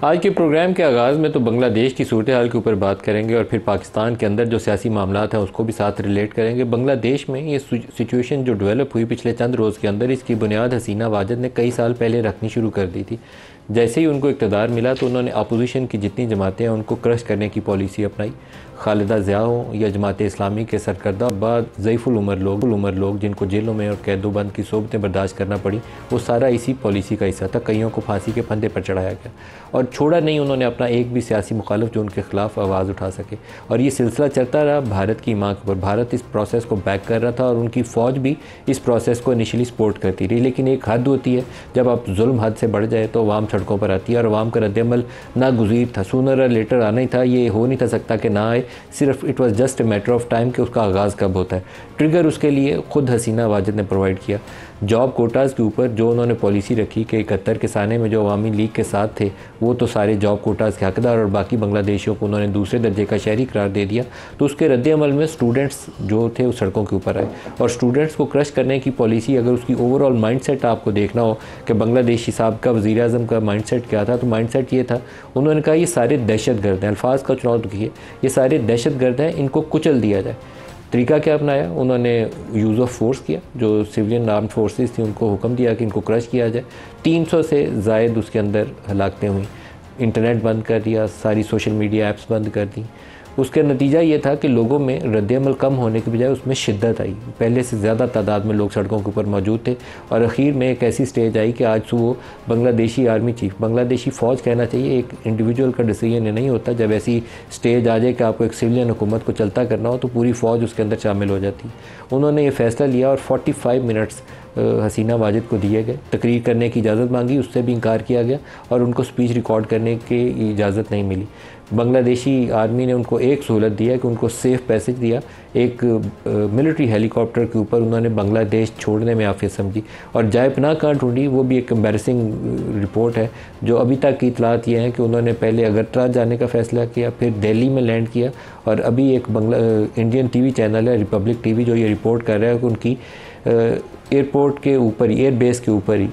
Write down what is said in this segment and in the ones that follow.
आज के प्रोग्राम के आगाज़ में तो बांग्लादेश की सूरत हाल के ऊपर बात करेंगे और फिर पाकिस्तान के अंदर जो सियासी मामलात हैं उसको भी साथ रिलेट करेंगे। बांग्लादेश में ये सिचुएशन जो डेवलप हुई पिछले चंद रोज़ के अंदर, इसकी बुनियाद हसीना वाजिद ने कई साल पहले रखनी शुरू कर दी थी। जैसे ही उनको इक़्तिदार मिला तो उन्होंने अपोजिशन की जितनी जमातें हैं उनको क्रश करने की पॉलिसी अपनाई। खालिदा ज़िया हो या जमात इस्लामी के सरकर्दा बाद ज़ईफ़ुल उमर लोग जिनको जेलों में और कैदोबंद की सोबतें बर्दाश्त करना पड़ी, वो सारा इसी पॉलिसी का हिस्सा था। कईयों को फांसी के फंदे पर चढ़ाया गया और छोड़ा नहीं उन्होंने अपना एक भी सियासी मुखालिफ जो उनके ख़िलाफ़ आवाज़ उठा सके। और ये सिलसिला चलता रहा भारत की मांग पर। भारत इस प्रोसेस को बैक कर रहा था और उनकी फ़ौज भी इस प्रोसेस को इनिशियली सपोर्ट करती रही। लेकिन एक हद होती है, जब आप जुल्म हद से बढ़ जाए तो अवाम सड़कों पर आती है और अवाम का रद्दअमल नागुज़ीर था, सूनर लेटर आना ही था। ये हो नहीं था सकता कि ना आए, सिर्फ it was just a matter of time कि उसका आगाज़ कब होता है। ट्रिगर उसके लिए खुद हसीना वाजिद ने प्रोवाइड किया। जॉब कोटाज़ के ऊपर जो उन्होंने पॉलिसी रखी कि 71 के साने में जो अवामी लीग के साथ थे वो तो सारे जॉब कोटाज़ के हकदार और बाकी बांग्लादेशियों को उन्होंने दूसरे दर्जे का शहरी करार दे दिया। तो उसके रद्दअमल में स्टूडेंट्स जो थे उस सड़कों के ऊपर आए और स्टूडेंट्स को क्रश करने की पॉलिसी, अगर उसकी ओवरऑल माइंडसेट आपको देखना हो कि बांग्लादेशी साहब का वज़ीर आज़म का माइंडसेट क्या था, तो माइंडसेट ये था, उन्होंने कहा ये सारे दहशतगर्द हैं, अल्फाज का चुनाव किए, ये सारे दहशतगर्द हैं, इनको कुचल दिया जाए। तरीका क्या अपनाया? उन्होंने यूज़ ऑफ फोर्स किया। जो सिविलियन आर्म्ड फोर्सेस थी उनको हुक्म दिया कि इनको क्रश किया जाए। 300 से ज़ायद उसके अंदर हलाकतें हुई। इंटरनेट बंद कर दिया, सारी सोशल मीडिया ऐप्स बंद कर दी। उसका नतीजा ये था कि लोगों में रद्दअमल कम होने के बजाय उसमें शिद्दत आई। पहले से ज़्यादा तादाद में लोग सड़कों के ऊपर मौजूद थे और आखिर में एक ऐसी स्टेज आई कि आज सुबह बांग्लादेशी आर्मी चीफ, बांग्लादेशी फ़ौज कहना चाहिए, एक इंडिविजुअल का डिसीजन नहीं होता। जब ऐसी स्टेज आ जाए कि आपको एक सिविलियन हुकूमत को चलता करना हो तो पूरी फ़ौज उसके अंदर शामिल हो जाती है। उन्होंने ये फ़ैसला लिया और 45 मिनट्स हसीना वाजिद को दिए गए। तकरीर करने की इजाज़त मांगी, उससे भी इनकार किया गया और उनको स्पीच रिकॉर्ड करने की इजाज़त नहीं मिली। बांग्लादेशी आर्मी ने उनको एक सहूलत दिया कि उनको सेफ़ पैसेज दिया। एक मिलिट्री हेलीकॉप्टर के ऊपर उन्होंने बांग्लादेश छोड़ने में आफियत समझी और जाए पनाह कहाँ ढूंढी, वो भी एक एम्बैरसिंग रिपोर्ट है। जो अभी तक की इतलात ये हैं कि उन्होंने पहले अगरतला जाने का फ़ैसला किया, फिर दिल्ली में लैंड किया और अभी एक इंडियन टीवी चैनल है रिपब्लिक टीवी जो ये रिपोर्ट कर रहा है कि उनकी एयरपोर्ट के ऊपर ही, एयर बेस के ऊपर ही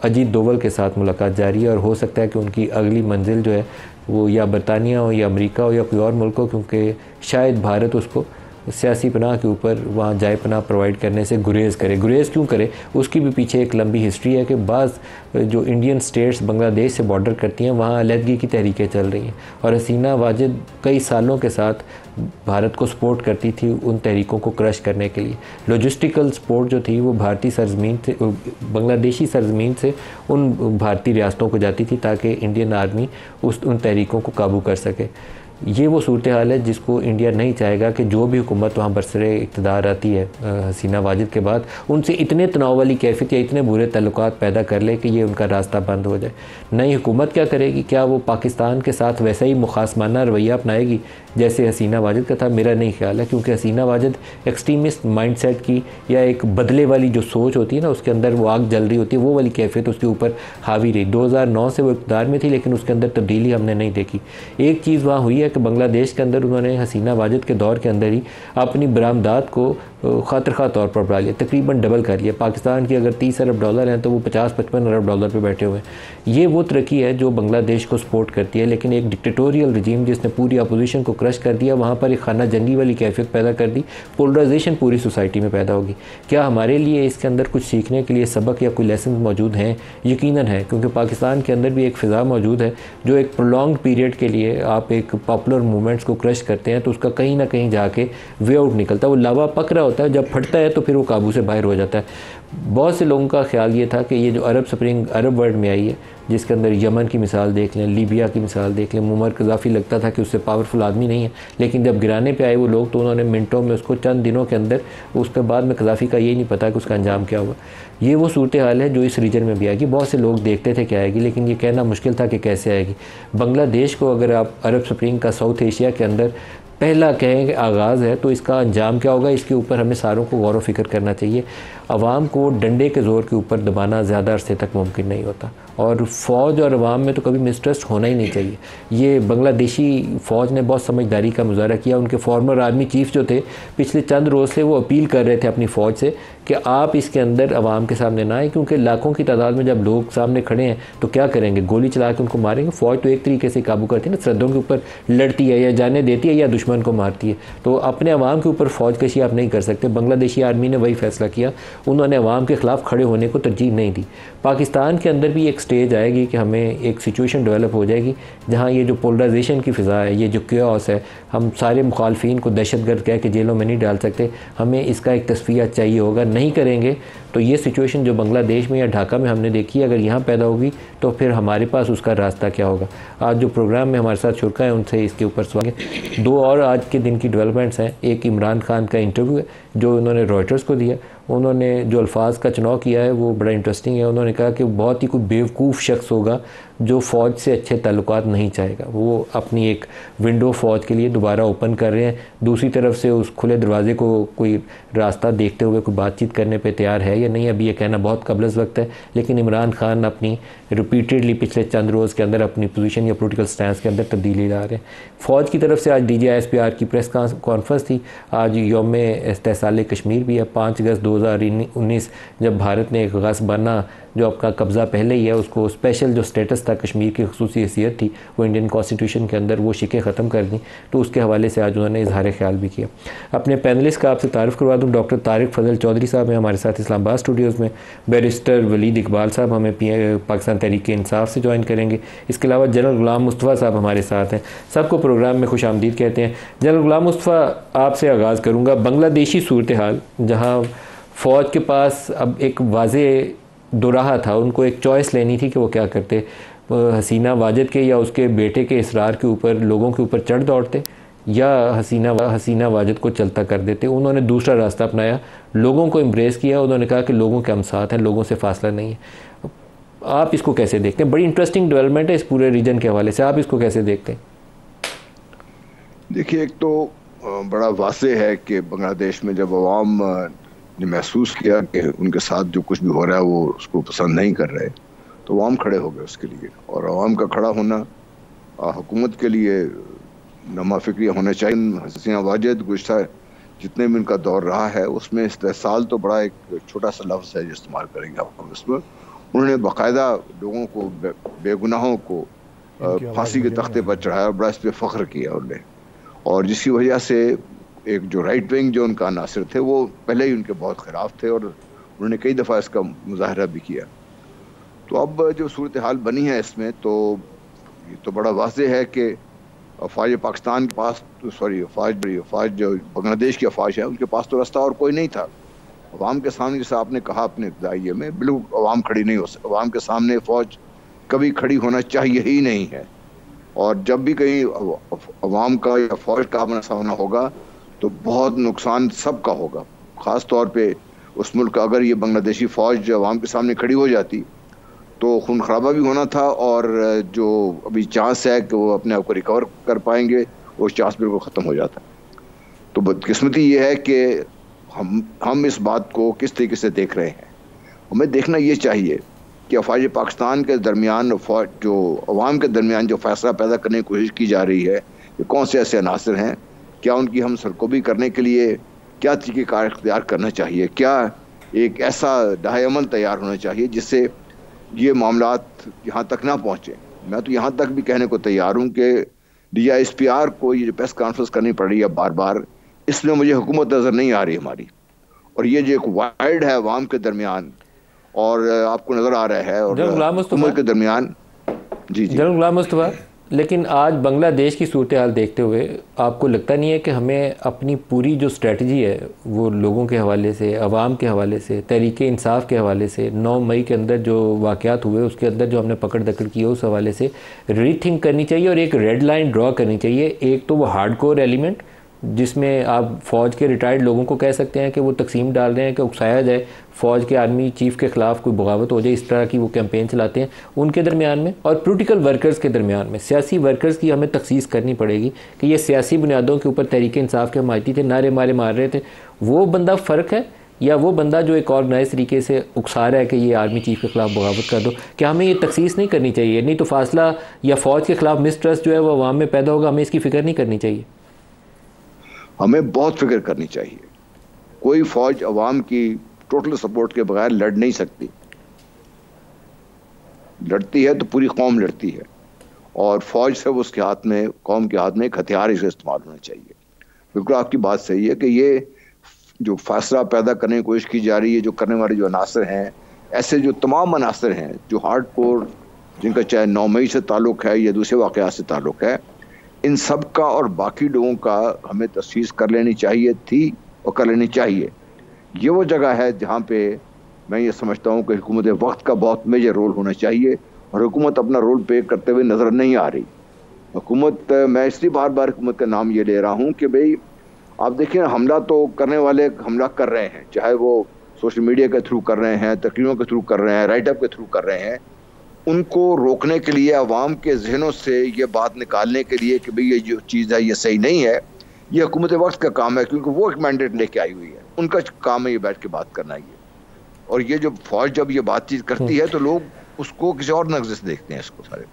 अजीत डोवल के साथ मुलाकात जारी है और हो सकता है कि उनकी अगली मंजिल जो है वो या बरतानिया हो या अमेरिका हो या कोई और मुल्क हो, क्योंकि शायद भारत उसको सियासी पनाह के ऊपर वहाँ जाए पनाह प्रोवाइड करने से गुरेज़ करे। गुरेज़ क्यों करे, उसकी भी पीछे एक लंबी हिस्ट्री है कि बाज़ जो इंडियन स्टेट्स बांग्लादेश से बॉर्डर करती हैं वहाँ अलहदगी की तहरीकें चल रही हैं और हसीना वाजिद कई सालों के साथ भारत को सपोर्ट करती थी उन तहरीकों को क्रश करने के लिए। लॉजिस्टिकल सपोर्ट जो थी वो भारतीय सरजमीन से, बांग्लादेशी सरजमीन से उन भारतीय रियासतों को जाती थी ताकि इंडियन आर्मी उन तहरीकों को काबू कर सके। ये वो सूरत हाल है जिसको इंडिया नहीं चाहेगा कि जो भी हुकूमत वहाँ बरसरे इक़्तिदार आती है हसीना वाजिद के बाद, उनसे इतने तनाव वाली कैफियत या इतने बुरे ताल्लुकात पैदा कर ले कि ये उनका रास्ता बंद हो जाए। नई हुकूमत क्या करेगी? क्या वो पाकिस्तान के साथ वैसा ही मुखासमाना रवैया अपनाएगी जैसे हसीना वाजिद का था? मेरा नहीं ख्याल है, क्योंकि हसीना वाजिद एक्सट्रीमिस्ट माइंडसेट की या एक बदले वाली जो सोच होती है ना, उसके अंदर वो आग जल रही होती है, वो वाली कैफियत उसके ऊपर हावी रही। 2009 से वो इक़्तिदार में थी लेकिन उसके अंदर तब्दीली हमने नहीं देखी। एक चीज़ वहाँ हुई है कि बांग्लादेश के अंदर उन्होंने हसीना वाजिद के दौर के अंदर ही अपनी बरामदात को खातिर खा तौर पर बढ़ा लिया, तकरीबन डबल कर लिया। पाकिस्तान की अगर 30 अरब डॉलर हैं तो वो 50-55 अरब डॉलर पे बैठे हुए हैं। ये वो तरक्की है जो बांग्लादेश को सपोर्ट करती है। लेकिन एक डिक्टेटोरियल रजीम जिसने पूरी अपोजिशन को क्रश कर दिया, वहाँ पर एक खाना जंगी वाली कैफियत पैदा कर दी, पोलराइजेशन पूरी सोसाइटी में पैदा होगी। क्या हमारे लिए इसके अंदर कुछ सीखने के लिए सबक या कोई लेसन मौजूद हैं? यकीनन है, क्योंकि पाकिस्तान के अंदर भी एक फ़िज़ा मौजूद है जो एक प्रोलॉन्ग पीरियड के लिए आप एक पॉपुलर मूवमेंट्स को क्रश करते हैं तो उसका कहीं ना कहीं जाके वे आउट निकलता है। वो लावा पक रहा होता है, जब फटता है तो फिर वो काबू से बाहर हो जाता है। बहुत से लोगों का ख्याल ये था कि ये जो अरब स्प्रिंग अरब वर्ल्ड में आई है, जिसके अंदर यमन की मिसाल देख लें, लीबिया की मिसाल देख लें, मुअम्मर कज़ाफ़ी लगता था कि उससे पावरफुल आदमी नहीं है, लेकिन जब गिराने पे आए वो लोग तो उन्होंने मिनटों में उसको, चंद दिनों के अंदर, उसके बाद में कज़ाफ़ी का ये नहीं पता कि उसका अंजाम क्या हुआ। ये वो सूरत हाल है जो इस रीजन में भी आएगी। बहुत से लोग देखते थे क्या आएगी, लेकिन ये कहना मुश्किल था कि कैसे आएगी। बांग्लादेश को अगर आप अरब स्प्रिंग का साउथ एशिया के अंदर पहला कहें कि आगाज़ है तो इसका अंजाम क्या होगा, इसके ऊपर हमें सारों को गौर व फिक्र करना चाहिए। आवाम को डंडे के ज़ोर के ऊपर दबाना ज़्यादा अरसे तक मुमकिन नहीं होता और फ़ौज और अवाम में तो कभी मिसट्रस्ट होना ही नहीं चाहिए। ये बांग्लादेशी फ़ौज ने बहुत समझदारी का मुजाहरा किया। उनके फॉर्मर आर्मी चीफ जो थे पिछले चंद रोज़ से वो अपील कर रहे थे अपनी फ़ौज से कि आप इसके अंदर अवाम के सामने ना आए, क्योंकि लाखों की तादाद में जब लोग सामने खड़े हैं तो क्या करेंगे, गोली चला के उनको मारेंगे। फ़ौज तो एक तरीके से काबू करती है ना, सरहदों के ऊपर लड़ती है या जाने देती है या दुश्मन को मारती है। तो अपने अवाम के ऊपर फ़ौज कशी आप नहीं कर सकते। बांग्लादेशी आर्मी ने वही फैसला किया, उन्होंने अवाम के ख़िलाफ़ खड़े होने को तरजीह नहीं दी। पाकिस्तान के अंदर भी एक स्टेज आएगी कि हमें एक सिचुएशन डेवलप हो जाएगी जहाँ ये जो पोलराइजेशन की फ़िज़ा है, ये जो क्योस है, हम सारे मुखालफिन को दहशतगर्द कह के जेलों में नहीं डाल सकते। हमें इसका एक तस्फिया चाहिए होगा। नहीं करेंगे तो ये सिचुएशन जो बांग्लादेश में या ढाका में हमने देखी है, अगर यहाँ पैदा होगी तो फिर हमारे पास उसका रास्ता क्या होगा। आज जो प्रोग्राम में हमारे साथ शुरका है उनसे इसके ऊपर सवाल। दो और आज के दिन की डेवलपमेंट्स हैं। एक इमरान खान का इंटरव्यू है जो उन्होंने रॉयटर्स को दिया। उन्होंने जो अल्फाज का चुनाव किया है वो बड़ा इंटरेस्टिंग है। उन्होंने कहा कि बहुत ही कोई बेवकूफ़ शख्स होगा जो फ़ौज से अच्छे ताल्लुकात नहीं चाहेगा। वो अपनी एक विंडो फ़ौज के लिए दोबारा ओपन कर रहे हैं। दूसरी तरफ से उस खुले दरवाजे को कोई रास्ता देखते हुए कोई बातचीत करने पे तैयार है या नहीं, अभी ये कहना बहुत कबलस वक्त है। लेकिन इमरान खान अपनी रिपीटेडली पिछले चंद रोज़ के अंदर अपनी पोजीशन या पॉलिटिकल स्टैंस के अंदर तब्दीली ला रहे हैं। फ़ौज की तरफ से आज DGISPR की प्रेस कॉन्फ्रेंस थी। आज यौम इस्तेहसाल कश्मीर भी है। 5 अगस्त 2019 जब भारत ने एक ग़ाज़बाना जो आपका कब्ज़ा पहले ही है उसको स्पेशल जो स्टेटस था कश्मीर की खसूसी हैसियत थी वो इंडियन कॉन्स्टिट्यूशन के अंदर वो शिकें ख़त्म कर दी, तो उसके हवाले से आज उन्होंने इजहार ख्याल भी किया। अपने पैनलिस्ट का आपसे तारुफ़ करवा दूँ, डॉक्टर तारिक फजल चौधरी साहब हैं हमारे साथ इस्लामाबाद स्टूडियोज़ में। बैरिस्टर वलीद इकबाल साहब हमें पाकिस्तान तहरीक इंसाफ से ज्वाइन करेंगे। इसके अलावा जनरल गुलाम मुस्तफ़ा साहब हमारे साथ हैं। सबको प्रोग्राम में खुश आमदीद कहते हैं। जनरल गुलाम मुस्तफ़ा, आपसे आगाज़ करूँगा। बांग्लादेशी सूरत हाल जहाँ फ़ौज के पास अब एक वाज़े दोराहा था, उनको एक चॉइस लेनी थी कि वो क्या करते। हसीना वाजिद के या उसके बेटे के इसरार के ऊपर लोगों के ऊपर चढ़ दौड़ते या हसीना वाजिद को चलता कर देते। उन्होंने दूसरा रास्ता अपनाया, लोगों को एम्ब्रेस किया। उन्होंने कहा कि लोगों के हम साथ हैं, लोगों से फासला नहीं है। आप इसको कैसे देखते हैं? बड़ी इंटरेस्टिंग डेवलपमेंट है इस पूरे रीजन के हवाले से, आप इसको कैसे देखते हैं? देखिए, एक तो बड़ा वाज़ेह है कि बांग्लादेश में जब अवाम ने महसूस किया कि उनके साथ जो कुछ भी हो रहा है वो उसको पसंद नहीं कर रहे, तो अवाम खड़े हो गए उसके लिए। और अवाम का खड़ा होना हुकूमत के लिए नमा फिक्री होना चाहिए। हसीना वाजिद गुज़श्ता जितने भी उनका दौर रहा है उसमें इस्तेहसाल तो बड़ा एक छोटा सा लफ्ज़ है जो इस्तेमाल करेंगे हम उसमें। उन्होंने बाकायदा लोगों को बेगुनाहों को फांसी के तख्ते पर चढ़ाया, बड़ा इस पर फ़ख्र किया उन्होंने। और जिसकी वजह से एक जो राइट विंग जो उनका अनासर थे वो पहले ही उनके बहुत ख़िलाफ़ थे और उन्होंने कई दफ़ा इसका मुजाहरा भी किया। तो अब जो सूरत हाल बनी है इसमें तो ये तो बड़ा वाज़ेह है कि फ़ौज पाकिस्तान के पास फ़ौज जो बांग्लादेश की फ़ौज है उनके पास तो रास्ता और कोई नहीं था। अवाम के सामने, जैसा आपने कहा अपने इब्तिदाइये में, बिल्कुल अवाम खड़ी नहीं हो सकती। अवाम के सामने फ़ौज कभी खड़ी होना चाहिए ही नहीं है। और जब भी कहीं अवाम का या फ़ौज का आमना सामना होगा तो बहुत नुकसान सबका होगा। ख़ास तौर पे उस मुल्क का अगर ये बांग्लादेशी फ़ौज अवाम के सामने खड़ी हो जाती तो खून खराबा भी होना था और जो अभी चांस है कि वो अपने आप को रिकवर कर पाएंगे वो चांस बिल्कुल ख़त्म हो जाता। तो बदकिस्मती ये है कि हम इस बात को किस तरीके से देख रहे हैं। हमें देखना ये चाहिए कि फ़ौज पाकिस्तान के दरमियान जो अवाम के दरमियान जो फ़ैसला पैदा करने की कोशिश की जा रही है कि कौन से ऐसे अनासर हैं, क्या उनकी हम सरकोबी करने के लिए क्या तरीक़ेकार इख्तियार करना चाहिए, क्या एक ऐसा दाह अमल तैयार होना चाहिए जिससे ये मामलात यहाँ तक ना पहुँचे। मैं तो यहाँ तक भी कहने को तैयार हूँ कि DGISPR को ये जो प्रेस कॉन्फ्रेंस करनी पड़ रही है बार बार, इसमें मुझे हुकूमत नज़र नहीं आ रही हमारी। और ये जो एक वाइड है अवाम के दरमियान और आपको नज़र आ रहा है और हुकूमत के दरमियान। जी जनरल गुलाम मुस्तफ़ा, लेकिन आज बांग्लादेश की सूरत हाल देखते हुए आपको लगता नहीं है कि हमें अपनी पूरी जो स्ट्रेटजी है वो लोगों के हवाले से, अवाम के हवाले से, तहरीक इंसाफ के हवाले से, 9 मई के अंदर जो वाक़यात हुए उसके अंदर जो हमने पकड़ दकड़ की है उस हवाले से रीथिंक करनी चाहिए और एक रेड लाइन ड्रॉ करनी चाहिए? एक तो वो हार्डकोर एलिमेंट जिसमें आप फ़ौज के रिटायर्ड लोगों को कह सकते हैं कि वो तकसीम डाल रहे हैं कि उकसाया जाए, फ़ौज के आर्मी चीफ़ के ख़िलाफ़ कोई बगावत हो जाए, इस तरह की वो कैंपेन चलाते हैं उनके दरमियान में। और पॉलिटिकल वर्कर्स के दरमियान में, सियासी वर्कर्स की हमें तखसीस करनी पड़ेगी कि ये सियासी बुनियादों के ऊपर तहरीक इंसाफ के हमायती थे, नारे मार रहे थे, वो बंदा फ़र्क है या वो बंदा जो एक ऑर्गेनाइज तरीके से उकसा रहा है कि ये आर्मी चीफ के ख़िलाफ़ बगावत कर दो, क्या हमें ये तखसीस नहीं करनी चाहिए? नहीं तो फासला या फ़ौज के ख़िलाफ़ मिसट्रस्ट जो है वो अवाम में पैदा होगा, हमें इसकी फ़िक्र नहीं करनी चाहिए? हमें बहुत फिक्र करनी चाहिए। कोई फ़ौज अवाम की टोटल सपोर्ट के बगैर लड़ नहीं सकती। लड़ती है तो पूरी कौम लड़ती है, और फौज से उसके हाथ में, कौम के हाथ में एक हथियार इसे इस्तेमाल होना चाहिए। बिल्कुल आपकी बात सही है कि ये जो फासला पैदा करने की कोशिश की जा रही है, जो करने वाले जो अनासर हैं, ऐसे जो तमाम अनासर हैं जो हार्ड कोर, जिनका चाहे 9 मई से ताल्लुक़ है या दूसरे वाक़यात से ताल्लुक़ है, इन सब का और बाकी लोगों का हमें तस्दीक कर लेनी चाहिए थी और कर लेनी चाहिए। ये वो जगह है जहाँ पे मैं ये समझता हूँ कि हुकूमत वक्त का बहुत मेजर रोल होना चाहिए, और हुकूमत अपना रोल पे करते हुए नज़र नहीं आ रही। हुकूमत, मैं इसलिए बार बार हुकूमत का नाम ये ले रहा हूँ कि भाई आप देखिए, हमला तो करने वाले हमला कर रहे हैं, चाहे वो सोशल मीडिया के थ्रू कर रहे हैं, तकरीरों के थ्रू कर रहे हैं, राइटअप के थ्रू कर रहे हैं। उनको रोकने के लिए, अवाम के जहनों से ये बात निकालने के लिए कि भाई ये जो चीज़ है ये सही नहीं है, ये हुकूमत वक्त का काम है, क्योंकि वो एक मैंडेट लेके आई हुई है, उनका काम है ये बैठ के बात करना। ये और ये जो फौज जब ये बातचीत करती है तो लोग उसको किसी और नज़र से देखते हैं इसको सारे।